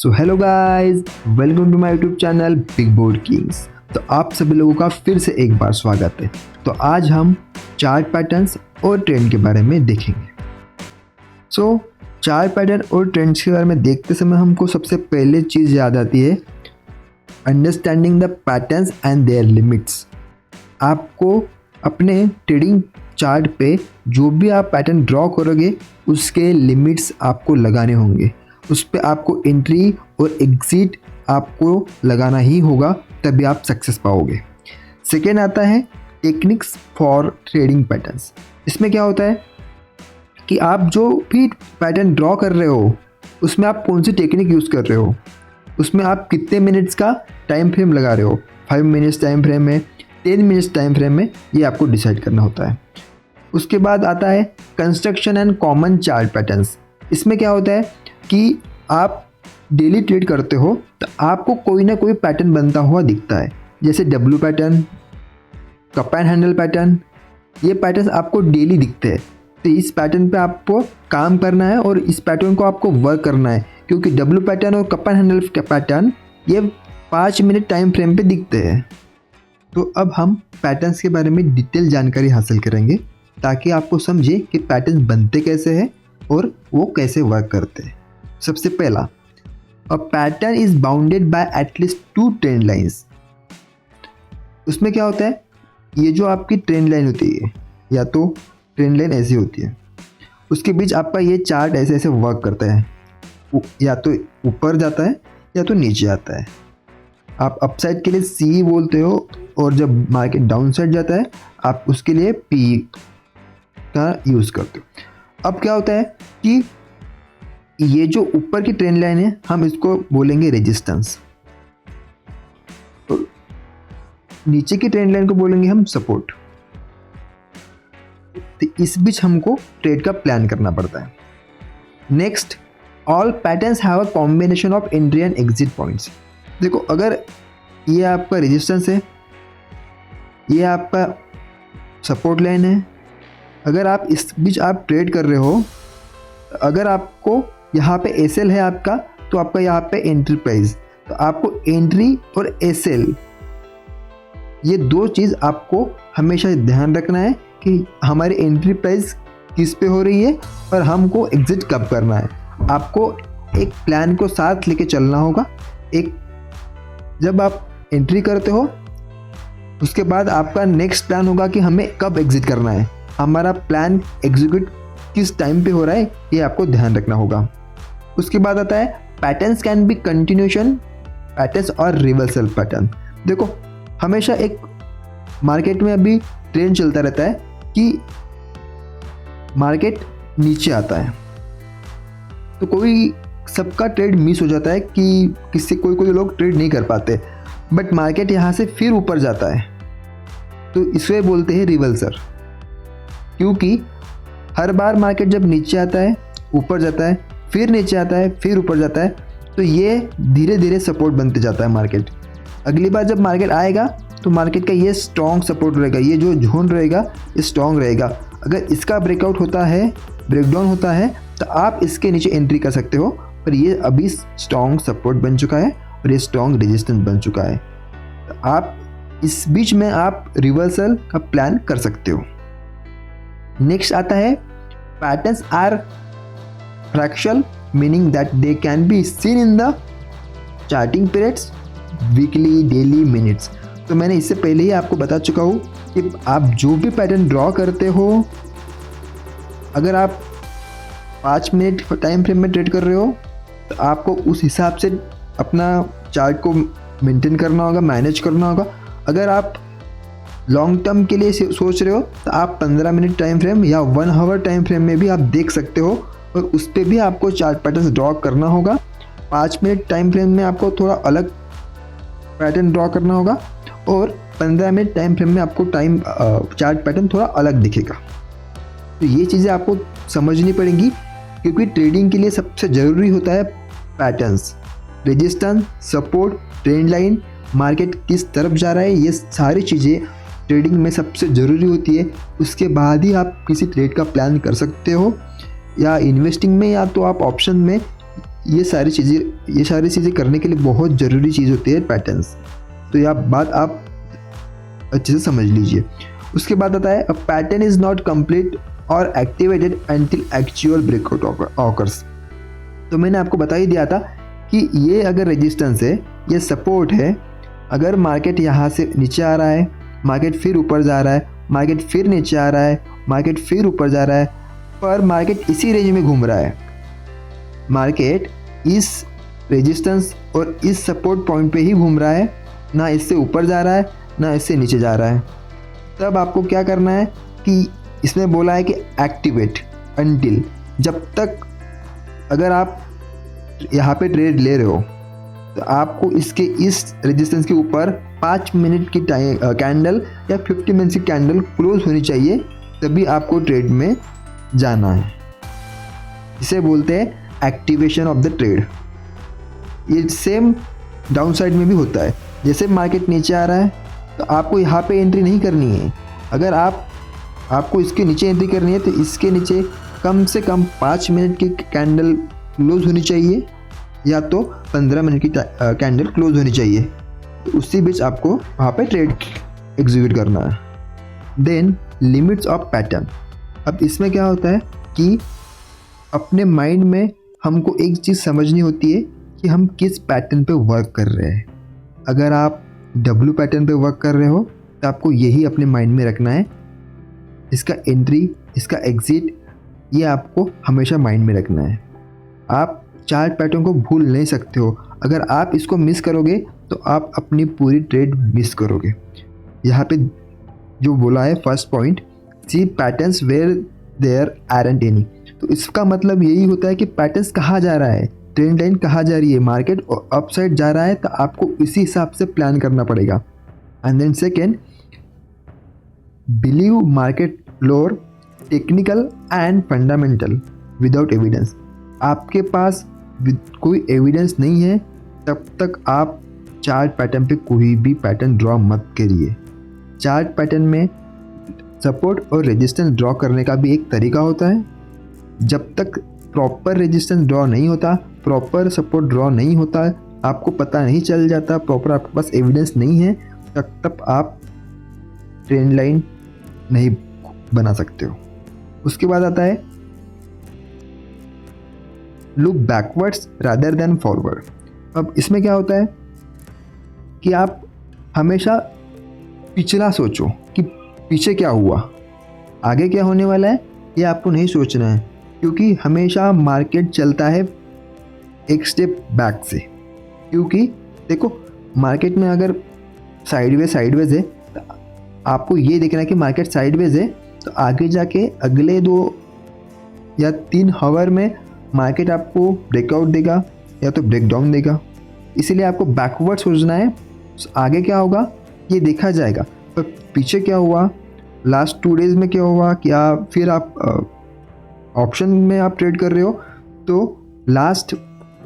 So hello guys, welcome to my YouTube channel Big Board Kings. तो आप सभी लोगों का फिर से एक बार स्वागत है। तो आज हम चार्ट पैटर्न्स और ट्रेंड के बारे में देखेंगे। सो चार्ट पैटर्न और ट्रेंड्स के बारे में देखते समय हमको सबसे पहले चीज़ याद आती है understanding the patterns and there limits. आपको अपने ट्रेडिंग चार्ट पे जो भी आप पैटर्न ड्रॉ करोगे उसके लिमिट्स आपको लगाने होंगे। उस पर आपको एंट्री और एग्जिट आपको लगाना ही होगा, तभी आप सक्सेस पाओगे। सेकेंड आता है टेक्निक्स फॉर ट्रेडिंग पैटर्न्स। इसमें क्या होता है कि आप जो भी पैटर्न ड्रॉ कर रहे हो उसमें आप कौन सी टेक्निक यूज़ कर रहे हो, उसमें आप कितने मिनट्स का टाइम फ्रेम लगा रहे हो, 5 मिनट्स टाइम फ्रेम में, 10 मिनट्स टाइम फ्रेम में, ये आपको डिसाइड करना होता है। उसके बाद आता है construction and common chart patterns. इसमें क्या होता है कि आप डेली ट्रेड करते हो तो आपको कोई ना कोई पैटर्न बनता हुआ दिखता है, जैसे W pattern, cup and handle pattern. ये पैटर्न आपको डेली दिखते हैं, तो इस पैटर्न पे आपको काम करना है और इस पैटर्न को आपको वर्क करना है, क्योंकि डब्ल्यू पैटर्न और कप एंड हैंडल पैटर्न ये 5 मिनट टाइम फ्रेम पे दिखते हैं। तो अब हम पैटर्न्स के बारे में डिटेल जानकारी हासिल करेंगे ताकि आपको समझे कि पैटर्न बनते कैसे हैं और वो कैसे वर्क करते हैं। सबसे पहला, a pattern is bounded by at least 2 trend lines. उसमें क्या होता है, ये जो आपकी ट्रेंड लाइन होती है, या तो ट्रेंड लाइन ऐसी होती है, उसके बीच आपका ये चार्ट ऐसे ऐसे वर्क करता है, या तो ऊपर जाता है या तो नीचे आता है। आप अपसाइड के लिए सी बोलते हो और जब मार्केट डाउन साइड जाता है आप उसके लिए पी का यूज़ करते हो। अब क्या होता है कि ये जो ऊपर की ट्रेंड लाइन है हम इसको बोलेंगे रेजिस्टेंस, और नीचे की ट्रेंड लाइन को बोलेंगे हम सपोर्ट। तो इस बीच हमको ट्रेड का प्लान करना पड़ता है। Next, all patterns have a combination of entry and exit points. देखो, अगर ये आपका रेजिस्टेंस है, ये आपका सपोर्ट लाइन है, अगर आप इस बीच आप ट्रेड कर रहे हो, अगर आपको यहाँ पे एसएल है आपका, तो आपका यहाँ पे एंट्री प्राइस, तो आपको एंट्री और एसएल ये 2 चीज़ आपको हमेशा ध्यान रखना है कि हमारी एंट्री प्राइस किस पे हो रही है और हमको एग्जिट कब करना है। आपको एक प्लान को साथ लेके चलना होगा। जब आप एंट्री करते हो उसके बाद आपका नेक्स्ट प्लान होगा कि हमें कब एग्जिट करना है। हमारा प्लान एग्जीक्यूट किस टाइम पे हो रहा है ये आपको ध्यान रखना होगा। उसके बाद आता है patterns can be continuation patterns और रिवर्सल पैटर्न। देखो, हमेशा एक मार्केट में अभी ट्रेंड चलता रहता है कि मार्केट नीचे आता है तो कोई सबका ट्रेड मिस हो जाता है कि किससे कोई लोग ट्रेड नहीं कर पाते, बट मार्केट यहाँ से फिर ऊपर जाता है, तो इसे बोलते हैं रिवर्सल। क्योंकि हर बार मार्केट जब नीचे आता है, ऊपर जाता है, फिर नीचे आता है, फिर ऊपर जाता है, तो ये धीरे धीरे सपोर्ट बनते जाता है मार्केट। अगली बार जब मार्केट आएगा तो मार्केट का ये स्ट्रॉन्ग सपोर्ट रहेगा, ये जो जोन रहेगा ये स्ट्रॉन्ग रहेगा। अगर इसका ब्रेकआउट होता है, ब्रेकडाउन होता है, तो आप इसके नीचे एंट्री कर सकते हो, पर ये अभी स्ट्रॉन्ग सपोर्ट बन चुका है और ये स्ट्रॉन्ग रेजिस्टेंस बन चुका है, तो आप इस बीच में आप रिवर्सल का प्लान कर सकते हो। नेक्स्ट आता है patterns are fractional, meaning that they can be seen in the charting periods, weekly, daily, minutes. तो मैंने इससे पहले ही आपको बता चुका हूँ कि आप जो भी पैटर्न ड्रॉ करते हो, अगर आप 5 मिनट टाइम फ्रेम में ट्रेड कर रहे हो तो आपको उस हिसाब से अपना चार्ट को मेंटेन करना होगा, मैनेज करना होगा। अगर आप लॉन्ग टर्म के लिए सोच रहे हो तो आप 15 मिनट टाइम फ्रेम या 1 आवर टाइम फ्रेम में भी आप देख सकते हो और उस पर भी आपको चार्ट पैटर्न ड्रॉ करना होगा। 5 मिनट टाइम फ्रेम में आपको थोड़ा अलग पैटर्न ड्रॉ करना होगा और 15 मिनट टाइम फ्रेम में आपको चार्ट पैटर्न थोड़ा अलग दिखेगा। तो ये चीज़ें आपको समझनी पड़ेंगी, क्योंकि ट्रेडिंग के लिए सबसे ज़रूरी होता है patterns, resistance, support, trend line, market किस तरफ जा रहा है, ये सारी चीज़ें ट्रेडिंग में सबसे ज़रूरी होती है। उसके बाद ही आप किसी ट्रेड का प्लान कर सकते हो, या इन्वेस्टिंग में या तो आप ऑप्शन में ये सारी चीज़ें करने के लिए बहुत ज़रूरी चीज़ होती है पैटर्न्स। तो यह बात आप अच्छे से समझ लीजिए। उसके बाद आता है a pattern is not complete और activated until actual breakout occurs. तो मैंने आपको बता ही दिया था कि ये अगर रेजिस्टेंस है, ये सपोर्ट है, अगर मार्केट यहाँ से नीचे आ रहा है, मार्केट फिर ऊपर जा रहा है, मार्केट फिर नीचे आ रहा है, मार्केट फिर ऊपर जा रहा है, पर मार्केट इसी रेंज में घूम रहा है, मार्केट इस रेजिस्टेंस और इस सपोर्ट पॉइंट पे ही घूम रहा है, ना इससे ऊपर जा रहा है ना इससे नीचे जा रहा है, तब आपको क्या करना है कि इसमें बोला है कि एक्टिवेट अंटिल, जब तक अगर आप यहाँ पे ट्रेड ले रहे हो तो आपको इसके इस रेजिस्टेंस के ऊपर 5 मिनट की कैंडल या 50 मिनट की कैंडल क्लोज होनी चाहिए, तभी आपको ट्रेड में जाना है। इसे बोलते हैं एक्टिवेशन ऑफ द ट्रेड। ये सेम डाउन साइड में भी होता है। जैसे मार्केट नीचे आ रहा है तो आपको यहाँ पे एंट्री नहीं करनी है। अगर आपको इसके नीचे एंट्री करनी है तो इसके नीचे कम से कम 5 मिनट की कैंडल क्लोज होनी चाहिए या तो 15 मिनट की कैंडल क्लोज होनी चाहिए। तो उसी बीच आपको वहाँ पे ट्रेड एग्जीक्यूट करना है। Then limits of pattern. अब इसमें क्या होता है कि अपने माइंड में हमको एक चीज़ समझनी होती है कि हम किस पैटर्न पे वर्क कर रहे हैं। अगर आप डब्ल्यू पैटर्न पे वर्क कर रहे हो तो आपको यही अपने माइंड में रखना है। इसका एंट्री, इसका एग्जिट, ये आपको हमेशा माइंड में रखना है। आप चार्ट पैटर्न को भूल नहीं सकते हो। अगर आप इसको मिस करोगे तो आप अपनी पूरी ट्रेड मिस करोगे। यहाँ पे जो बोला है first point, see patterns where there aren't any. तो इसका मतलब यही होता है कि पैटर्न्स कहाँ जा रहा है, ट्रेंड लाइन कहाँ जा रही है, मार्केट अपसाइड जा रहा है, तो आपको इसी हिसाब से प्लान करना पड़ेगा। And then second, believe market lower technical and fundamental without evidence. आपके पास कोई एविडेंस नहीं है तब तक आप चार्ट पैटर्न पे कोई भी पैटर्न ड्रॉ मत करिए। चार्ट पैटर्न में सपोर्ट और रेजिस्टेंस ड्रॉ करने का भी एक तरीका होता है। जब तक प्रॉपर रेजिस्टेंस ड्रॉ नहीं होता, प्रॉपर सपोर्ट ड्रॉ नहीं होता, आपको पता नहीं चल जाता, प्रॉपर आपके पास एविडेंस नहीं है, तब आप ट्रेंड लाइन नहीं बना सकते हो। उसके बाद आता है look backwards rather than forward. अब इसमें क्या होता है कि आप हमेशा पिछला सोचो कि पीछे क्या हुआ, आगे क्या होने वाला है, ये आपको नहीं सोचना है, क्योंकि हमेशा मार्केट चलता है एक स्टेप बैक से। क्योंकि देखो मार्केट में अगर साइडवेज है तो आपको ये देखना है कि मार्केट साइडवेज है तो आगे जाके अगले 2 या 3 आवर में मार्केट आपको ब्रेकआउट देगा या तो ब्रेकडाउन देगा। इसीलिए आपको बैकवर्ड सोचना है। आगे क्या होगा ये देखा जाएगा, पर पीछे क्या हुआ, लास्ट 2 डेज़ में क्या हुआ, क्या फिर आप ऑप्शन में आप ट्रेड कर रहे हो तो लास्ट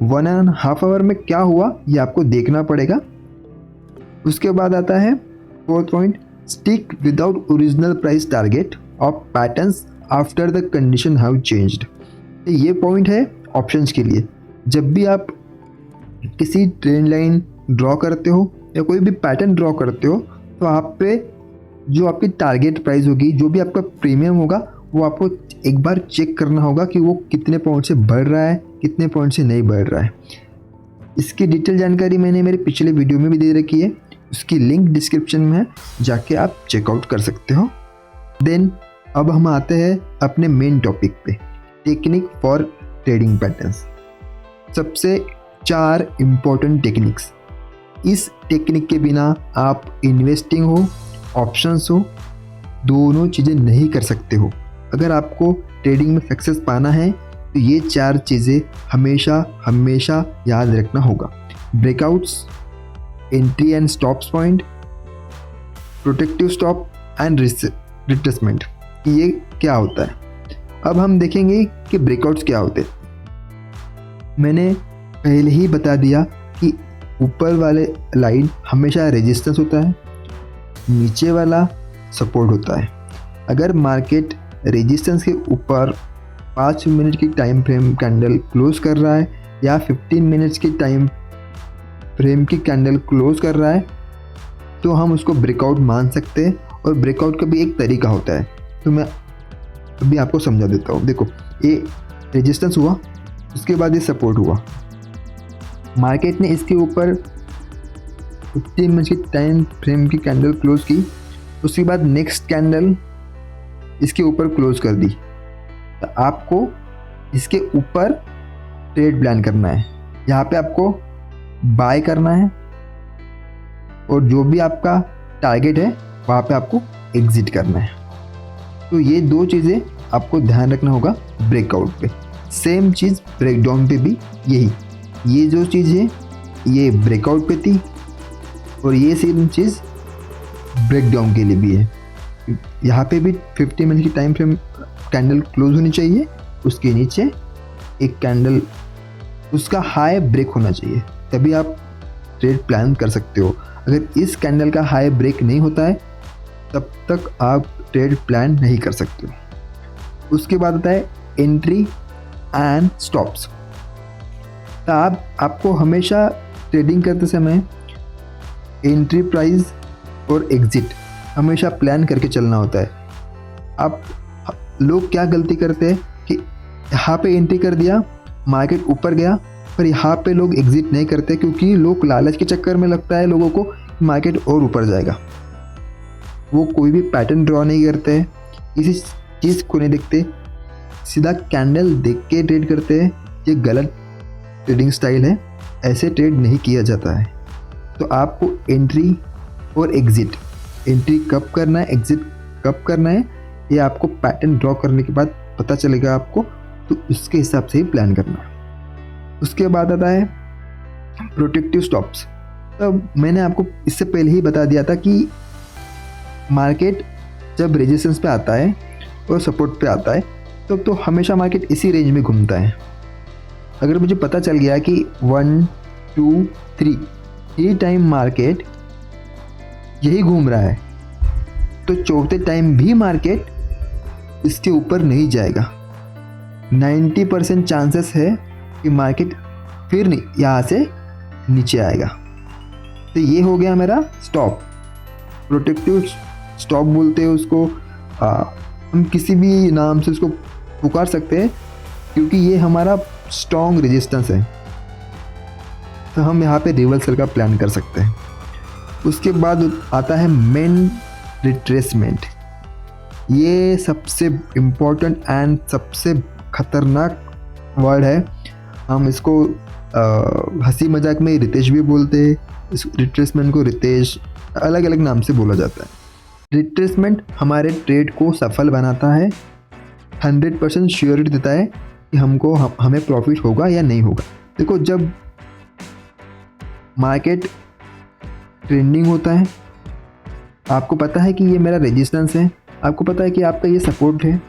1.5 आवर में क्या हुआ ये आपको देखना पड़ेगा। उसके बाद आता है 4th point, stick without original price target of patterns after the condition have changed. ये पॉइंट है ऑप्शंस के लिए। जब भी आप किसी ट्रेंड लाइन ड्रॉ करते हो या कोई भी पैटर्न ड्रॉ करते हो तो आप पे जो आपकी टारगेट प्राइस होगी, जो भी आपका प्रीमियम होगा, वो आपको एक बार चेक करना होगा कि वो कितने पॉइंट से बढ़ रहा है, कितने पॉइंट से नहीं बढ़ रहा है। इसकी डिटेल जानकारी मैंने मेरे पिछले वीडियो में भी दे रखी है, उसकी लिंक डिस्क्रिप्शन में है, जाके आप चेकआउट कर सकते हो। देन अब हम आते हैं अपने मेन टॉपिक पे, टेक्निक फॉर ट्रेडिंग पैटर्न्स। सबसे 4 इम्पोर्टेंट टेक्निक्स। इस टेक्निक के बिना आप इन्वेस्टिंग हो, ऑप्शंस हो, दोनों चीज़ें नहीं कर सकते हो। अगर आपको ट्रेडिंग में सक्सेस पाना है तो ये 4 चीज़ें हमेशा याद रखना होगा। Breakouts, entry and stops point, protective stop and retracement. ये क्या होता है, अब हम देखेंगे कि ब्रेकआउट्स क्या होते हैं। मैंने पहले ही बता दिया कि ऊपर वाले लाइन हमेशा रेजिस्टेंस होता है, नीचे वाला सपोर्ट होता है। अगर मार्केट रेजिस्टेंस के ऊपर 5 मिनट की टाइम फ्रेम कैंडल क्लोज कर रहा है या 15 मिनट्स की टाइम फ्रेम की कैंडल क्लोज कर रहा है तो हम उसको ब्रेकआउट मान सकते हैं। और ब्रेकआउट का भी एक तरीका होता है, तो मैं अभी आपको समझा देता हूँ। देखो, ये रेजिस्टेंस हुआ, उसके बाद ये सपोर्ट हुआ, मार्केट ने इसके ऊपर 15 मिनट की टाइम फ्रेम की कैंडल क्लोज की, उसके बाद नेक्स्ट कैंडल इसके ऊपर क्लोज कर दी। तो आपको इसके ऊपर ट्रेड प्लान करना है, यहाँ पे आपको बाय करना है और जो भी आपका टारगेट है वहाँ पे आपको एग्जिट करना है। तो ये दो चीज़ें आपको ध्यान रखना होगा ब्रेकआउट पे। सेम चीज़ ब्रेकडाउन पे भी यही, ये जो चीज़ है ये ब्रेकआउट पे थी और ये सेम चीज़ ब्रेकडाउन के लिए भी है। यहाँ पे भी 50 मिनट की टाइम फ्रेम कैंडल क्लोज होनी चाहिए, उसके नीचे एक कैंडल उसका हाई ब्रेक होना चाहिए, तभी आप ट्रेड प्लान कर सकते हो। अगर इस कैंडल का हाई ब्रेक नहीं होता है तब तक आप ट्रेड प्लान नहीं कर सकते हो। उसके बाद आता है एंट्री एंड स्टॉप्स। तो आपको हमेशा ट्रेडिंग करते समय एंट्री प्राइस और एग्जिट हमेशा प्लान करके चलना होता है। आप लोग क्या गलती करते हैं कि यहाँ पे एंट्री कर दिया, मार्केट ऊपर गया, पर यहाँ पे लोग एग्जिट नहीं करते क्योंकि लोग लालच के चक्कर में लगता है लोगों को मार्केट और ऊपर जाएगा। वो कोई भी पैटर्न ड्रॉ नहीं करते हैं, किसी चीज़ को नहीं देखते, सीधा कैंडल देख के ट्रेड करते हैं। ये गलत ट्रेडिंग स्टाइल है, ऐसे ट्रेड नहीं किया जाता है। तो आपको एंट्री और एग्जिट, एंट्री कब करना है, एग्जिट कब करना है, ये आपको पैटर्न ड्रॉ करने के बाद पता चलेगा आपको, तो उसके हिसाब से ही प्लान करना है। उसके बाद आता है प्रोटेक्टिव स्टॉप्स। तब मैंने आपको इससे पहले ही बता दिया था कि मार्केट जब रेजिस्टेंस पे आता है और सपोर्ट पे आता है तब तो हमेशा मार्केट इसी रेंज में घूमता है। अगर मुझे पता चल गया कि 1 2 3 टाइम मार्केट यही घूम रहा है तो चौथे टाइम भी मार्केट इसके ऊपर नहीं जाएगा। 90% चांसेस है कि मार्केट फिर यहाँ से नीचे आएगा। तो ये हो गया मेरा स्टॉप, प्रोटेक्टिव स्टॉप बोलते हैं उसको। हम किसी भी नाम से उसको पुकार सकते हैं क्योंकि ये हमारा स्ट्रॉन्ग रेजिस्टेंस है, तो हम यहाँ पे रिवर्सल का प्लान कर सकते हैं। उसके बाद आता है मेन रिट्रेसमेंट। ये सबसे इम्पोर्टेंट एंड सबसे खतरनाक वर्ड है। हम इसको हंसी मजाक में रितेश भी बोलते हैं, इस रिट्रेसमेंट को रितेश अलग अलग नाम से बोला जाता है। रिट्रेसमेंट हमारे ट्रेड को सफल बनाता है, 100% श्योरिटी देता है कि हमें प्रॉफिट होगा या नहीं होगा। देखो, जब मार्केट ट्रेंडिंग होता है, आपको पता है कि ये मेरा रेजिस्टेंस है, आपको पता है कि आपका ये सपोर्ट है।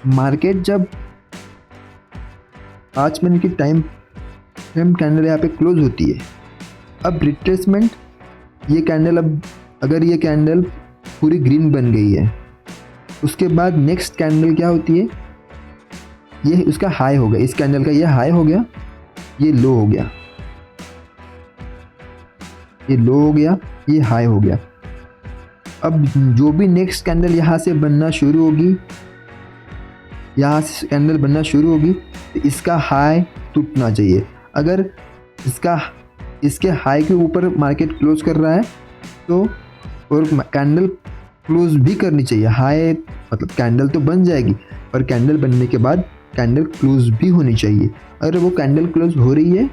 मार्केट जब 5 मिनट की टाइम फ्रेम कैंडल यहाँ पे क्लोज होती है, अब रिट्रेसमेंट, ये कैंडल, अब अगर ये कैंडल पूरी ग्रीन बन गई है, उसके बाद नेक्स्ट कैंडल क्या होती है, ये उसका हाई हो गया, इस कैंडल का ये हाई हो गया, ये लो हो गया, ये लो हो गया, ये हाई हो गया। अब जो भी नेक्स्ट कैंडल यहाँ से बनना शुरू होगी, यहाँ से कैंडल बनना शुरू होगी, तो इसका हाई टूटना चाहिए। अगर इसके हाई के ऊपर मार्केट क्लोज कर रहा है तो और कैंडल क्लोज भी करनी चाहिए। हाई मतलब कैंडल तो बन जाएगी, पर कैंडल बनने के बाद कैंडल क्लोज भी होनी चाहिए। अगर वो कैंडल क्लोज हो रही है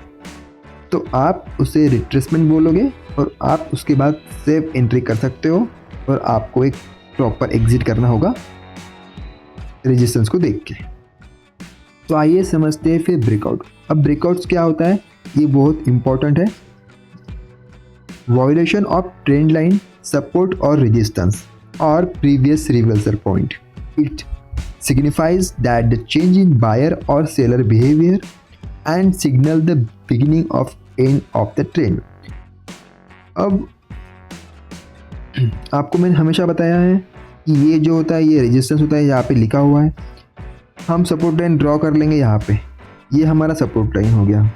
तो आप उसे रिट्रेसमेंट बोलोगे और आप उसके बाद सेफ एंट्री कर सकते हो और आपको एक प्रॉपर एग्जिट करना होगा रेजिस्टेंस को देख के। तो आइए समझते हैं फिर ब्रेकआउट। अब ब्रेकआउट्स क्या होता है, ये बहुत इंपॉर्टेंट है। Violation of trend line, support और रेजिस्टेंस और previous reversal point. It signifies that the change in buyer or seller behavior and signal the beginning of end of the trend। अब आपको मैंने हमेशा बताया है कि ये जो होता है ये रेजिस्टेंस होता है, यहाँ पे लिखा हुआ है। हम सपोर्ट लाइन ड्रॉ कर लेंगे यहाँ पे, ये हमारा सपोर्ट लाइन हो गया।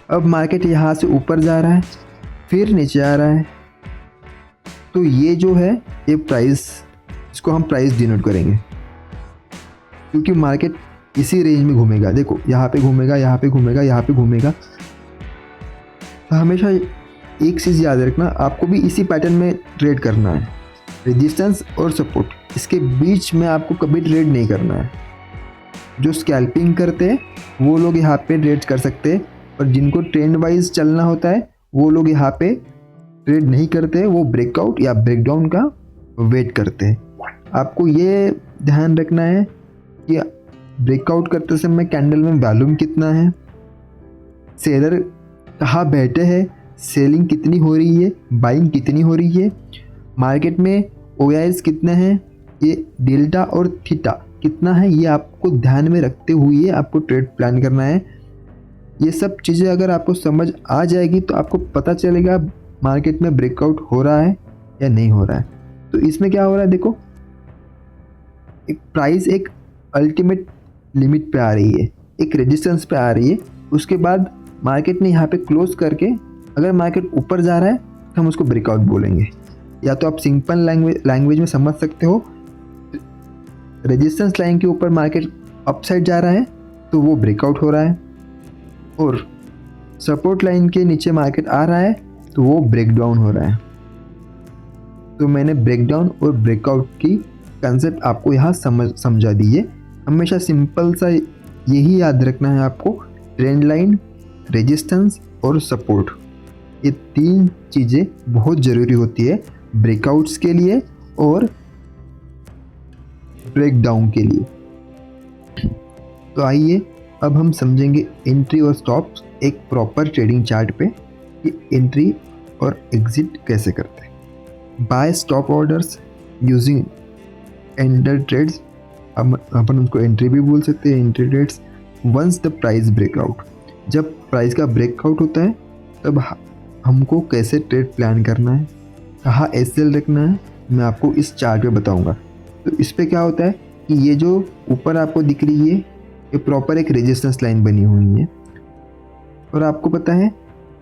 अब मार्केट यहाँ से ऊपर जा रहा है, फिर नीचे आ रहा है, तो ये जो है ये प्राइस, इसको हम प्राइस डिनोट करेंगे, क्योंकि मार्केट इसी रेंज में घूमेगा। देखो यहाँ पे घूमेगा, यहाँ पे घूमेगा, यहाँ पे घूमेगा। तो हमेशा एक चीज़ याद रखना, आपको भी इसी पैटर्न में ट्रेड करना है। रेजिस्टेंस और सपोर्ट, इसके बीच में आपको कभी ट्रेड नहीं करना है। जो स्कैल्पिंग करते हैं वो लोग यहाँ पे ट्रेड कर सकते हैं, और जिनको ट्रेंड वाइज चलना होता है वो लोग यहाँ पे ट्रेड नहीं करते, वो ब्रेकआउट या ब्रेकडाउन का वेट करते हैं। आपको ये ध्यान रखना है कि ब्रेकआउट करते समय कैंडल में वॉल्यूम कितना है, सेलर कहाँ बैठे हैं, सेलिंग कितनी हो रही है, बाइंग कितनी हो रही है, मार्केट में OIS कितना है, ये डेल्टा और थीटा कितना है, ये आपको ध्यान में रखते हुए आपको ट्रेड प्लान करना है। ये सब चीज़ें अगर आपको समझ आ जाएगी तो आपको पता चलेगा मार्केट में ब्रेकआउट हो रहा है या नहीं हो रहा है। तो इसमें क्या हो रहा है, देखो एक प्राइस एक अल्टीमेट लिमिट पे आ रही है, एक रेजिस्टेंस पे आ रही है, उसके बाद मार्केट ने यहाँ पे क्लोज करके अगर मार्केट ऊपर जा रहा है तो हम उसको ब्रेकआउट बोलेंगे। या तो आप सिंपल लैंग्वेज में समझ सकते हो, रेजिस्टेंस लाइन के ऊपर मार्केट अपसाइड जा रहा है तो वो ब्रेकआउट हो रहा है, और सपोर्ट लाइन के नीचे मार्केट आ रहा है तो वो ब्रेकडाउन हो रहा है। तो मैंने ब्रेकडाउन और ब्रेकआउट की कंसेप्ट आपको यहाँ समझा दी है। हमेशा सिंपल सा यही याद रखना है आपको, ट्रेंड लाइन, रेजिस्टेंस और सपोर्ट, ये 3 चीज़ें बहुत ज़रूरी होती है ब्रेकआउट्स के लिए और ब्रेकडाउन के लिए। तो आइए अब हम समझेंगे एंट्री और स्टॉप्स एक प्रॉपर ट्रेडिंग चार्ट पे, कि एंट्री और एग्जिट कैसे करते हैं। Buy stop orders using enter trades, अपन उसको एंट्री भी बोल सकते हैं, entry trades once the price breakout. जब प्राइस का ब्रेकआउट होता है तब हमको कैसे ट्रेड प्लान करना है, कहाँ SL रखना है, मैं आपको इस चार्ट पे बताऊंगा। तो इस पे क्या होता है कि ये जो ऊपर आपको दिख रही है ये प्रॉपर एक रेजिस्टेंस लाइन बनी हुई है, और आपको पता है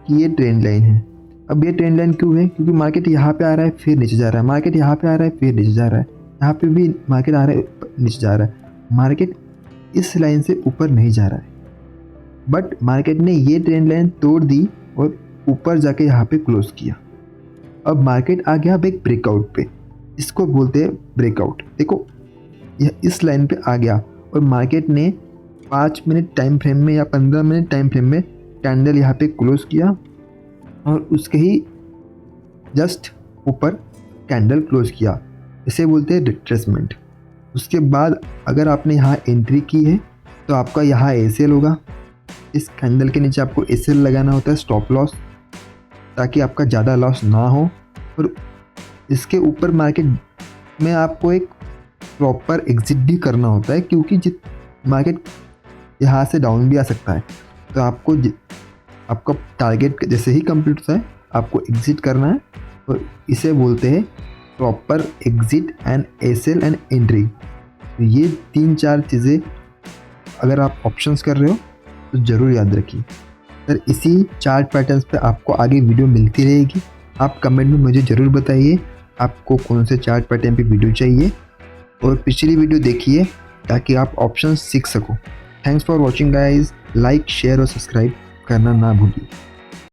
कि ये ट्रेंड लाइन है। अब ये ट्रेंड लाइन क्यों है, क्योंकि मार्केट यहाँ पे आ रहा है फिर नीचे जा रहा है, मार्केट यहाँ पे आ रहा है फिर नीचे जा रहा है, यहाँ पे भी मार्केट आ रहा है नीचे जा रहा है। मार्केट इस लाइन से ऊपर नहीं जा रहा है, बट मार्केट ने ये ट्रेंड लाइन तोड़ दी और ऊपर जाके यहाँ पे क्लोज किया। अब मार्केट आ गया अब एक ब्रेकआउट पे, इसको बोलते हैं ब्रेकआउट। देखो यह इस लाइन पे आ गया और मार्केट ने 5 मिनट टाइम फ्रेम में या 15 मिनट टाइम फ्रेम में कैंडल यहाँ पे क्लोज किया और उसके ही जस्ट ऊपर कैंडल क्लोज किया, इसे बोलते हैं रिट्रेसमेंट। उसके बाद अगर आपने यहाँ एंट्री की है तो आपका यहाँ SL होगा, इस कैंडल के नीचे आपको SL लगाना होता है, स्टॉप लॉस, ताकि आपका ज़्यादा लॉस ना हो। और इसके ऊपर मार्केट में आपको एक प्रॉपर एग्जिट भी करना होता है, क्योंकि मार्केट यहाँ से डाउन भी आ सकता है। तो आपको आपका टारगेट जैसे ही कंप्लीट होता है आपको एग्जिट करना है, और इसे बोलते हैं proper exit and SL and entry. तो ये 3-4 चीज़ें अगर आप ऑप्शंस कर रहे हो तो ज़रूर याद रखिए। सर इसी चार्ट पैटर्न्स पे आपको आगे वीडियो मिलती रहेगी। आप कमेंट में मुझे ज़रूर बताइए आपको कौन से चार्ट पैटर्न पे वीडियो चाहिए, और पिछली वीडियो देखिए ताकि आप ऑप्शंस सीख सको। Thanks for watching guys, like share और सब्सक्राइब करना ना भूलिए।